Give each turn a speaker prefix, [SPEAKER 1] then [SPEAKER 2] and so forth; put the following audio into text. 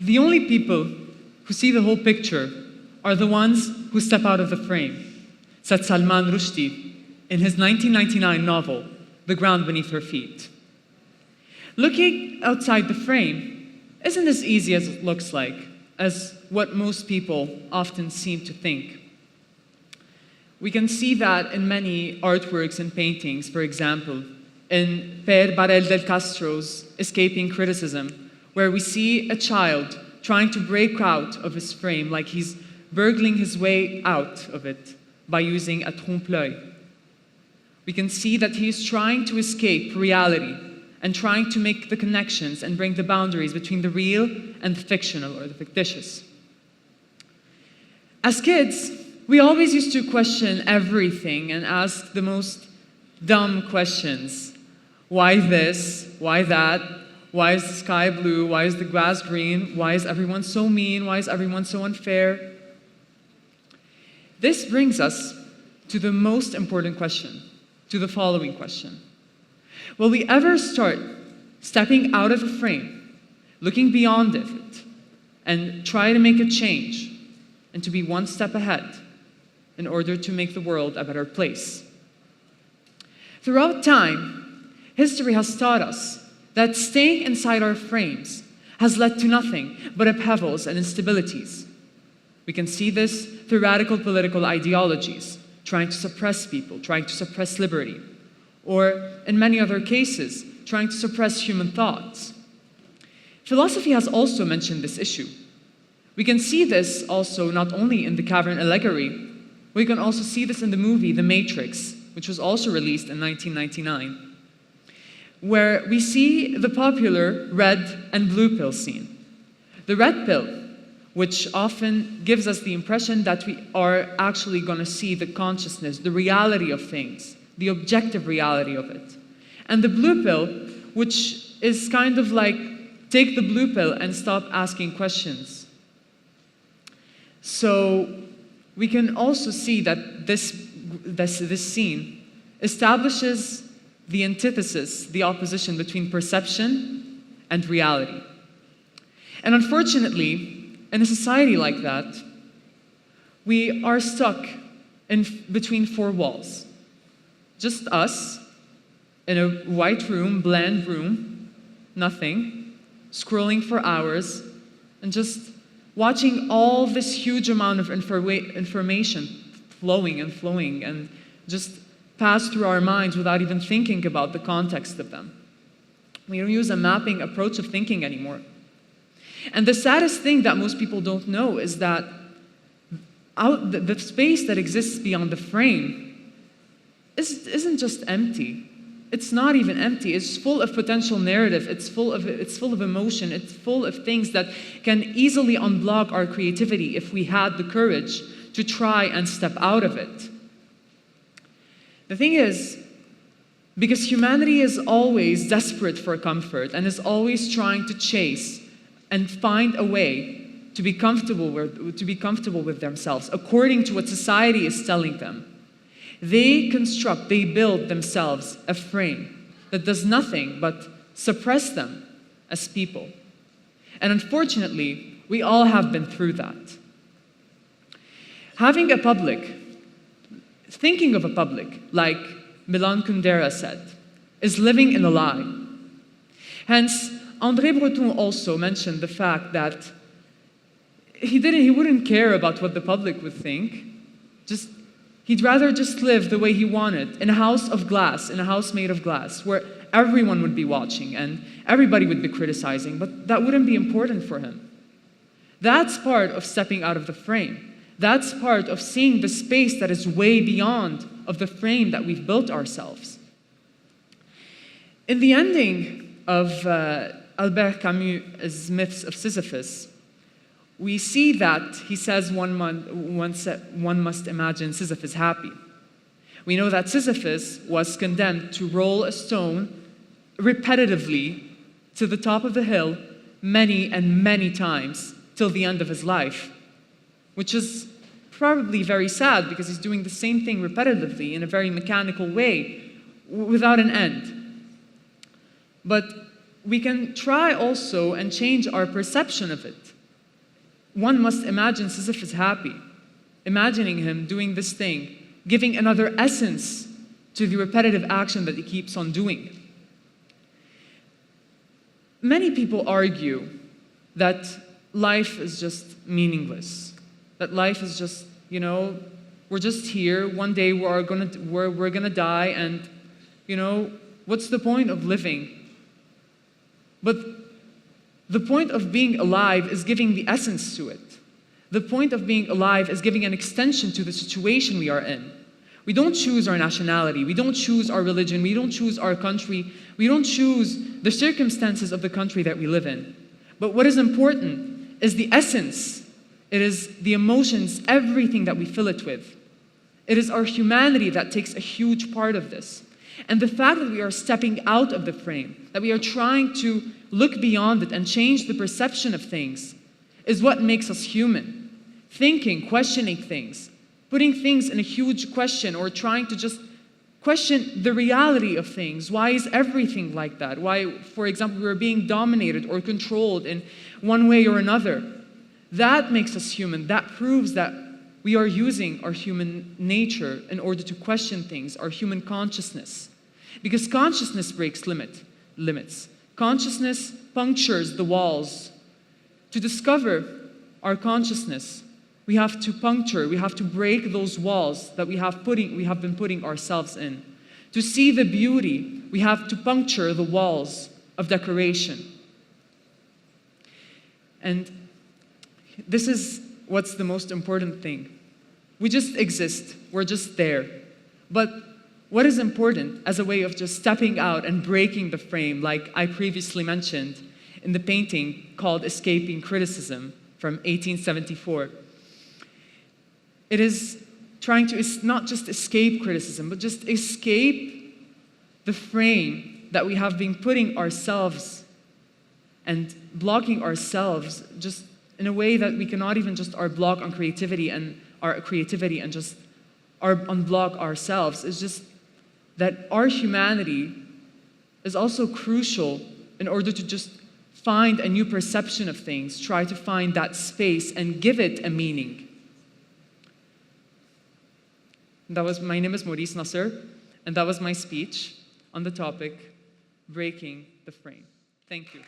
[SPEAKER 1] The only people who see the whole picture are the ones who step out of the frame, said Salman Rushdie in his 1999 novel, The Ground Beneath Her Feet. Looking outside the frame isn't as easy as it looks like, as what most people often seem to think. We can see that in many artworks and paintings, for example, in Per Barel del Castro's Escaping Criticism, where we see a child trying to break out of his frame, like he's burgling his way out of it by using a trompe-l'œil. We can see that he's trying to escape reality and trying to make the connections and bring the boundaries between the real and the fictional or the fictitious. As kids, we always used to question everything and ask the most dumb questions. Why this? Why that? Why is the sky blue? Why is the grass green? Why is everyone so mean? Why is everyone so unfair? This brings us to the most important question, to the following question. Will we ever start stepping out of a frame, looking beyond it, and try to make a change, and to be one step ahead in order to make the world a better place? Throughout time, history has taught us that staying inside our frames has led to nothing but upheavals and instabilities. We can see this through radical political ideologies, trying to suppress people, trying to suppress liberty, or in many other cases, trying to suppress human thoughts. Philosophy has also mentioned this issue. We can see this also not only in the cavern allegory, we can also see this in the movie The Matrix, which was also released in 1999, where we see the popular red and blue pill scene. The red pill, which often gives us the impression that we are actually going to see the consciousness, the reality of things, the objective reality of it. And the blue pill, which is kind of like, take the blue pill and stop asking questions. So we can also see that this scene establishes the antithesis, the opposition between perception and reality. And unfortunately, in a society like that, we are stuck between four walls. Just us, in a white room, bland room, nothing, scrolling for hours, and just watching all this huge amount of information flowing and just pass through our minds without even thinking about the context of them. We don't use a mapping approach of thinking anymore. And the saddest thing that most people don't know is that the space that exists beyond the frame isn't just empty. It's not even empty. It's full of potential narrative. It's full of emotion. It's full of things that can easily unblock our creativity if we had the courage to try and step out of it. The thing is, because humanity is always desperate for comfort and is always trying to chase and find a way to be comfortable with themselves, according to what society is telling them, they build themselves a frame that does nothing but suppress them as people. And unfortunately, we all have been through that. Having a public, thinking of a public, like Milan Kundera said, is living in a lie. Hence, André Breton also mentioned the fact that he wouldn't care about what the public would think. He'd rather just live the way he wanted, in a house of glass, in a house made of glass, where everyone would be watching and everybody would be criticizing, but that wouldn't be important for him. That's part of stepping out of the frame. That's part of seeing the space that is way beyond of the frame that we've built ourselves. In the ending of Albert Camus' Myths of Sisyphus, we see that he says one must imagine Sisyphus happy. We know that Sisyphus was condemned to roll a stone repetitively to the top of the hill many and many times till the end of his life, which is probably very sad because he's doing the same thing repetitively in a very mechanical way without an end. But we can try also and change our perception of it. One must imagine Sisyphus happy, imagining him doing this thing, giving another essence to the repetitive action that he keeps on doing. Many people argue that life is just meaningless, that life is just, we're just here, one day we're gonna die, and, what's the point of living? But the point of being alive is giving the essence to it. The point of being alive is giving an extension to the situation we are in. We don't choose our nationality, we don't choose our religion, we don't choose our country, we don't choose the circumstances of the country that we live in. But what is important is the essence. It is the emotions, everything that we fill it with. It is our humanity that takes a huge part of this. And the fact that we are stepping out of the frame, that we are trying to look beyond it and change the perception of things, is what makes us human. Thinking, questioning things, putting things in a huge question, or trying to just question the reality of things. Why is everything like that? Why, for example, we're being dominated or controlled in one way or another. That makes us human. That proves that we are using our human nature in order to question things, our human consciousness. Because consciousness breaks limits. Consciousness punctures the walls. To discover our consciousness, we have to break those walls that we have been putting ourselves in. To see the beauty, we have to puncture the walls of decoration. And this is what's the most important thing. We just exist, we're just there. But what is important as a way of just stepping out and breaking the frame, like I previously mentioned in the painting called Escaping Criticism from 1874, it is trying to not just escape criticism, but just escape the frame that we have been putting ourselves and blocking ourselves just in a way that we cannot even just block on creativity and just unblock ourselves. It's just that our humanity is also crucial in order to just find a new perception of things, try to find that space and give it a meaning. My name is Maurice Nasr, and that was my speech on the topic, Breaking the Frame. Thank you.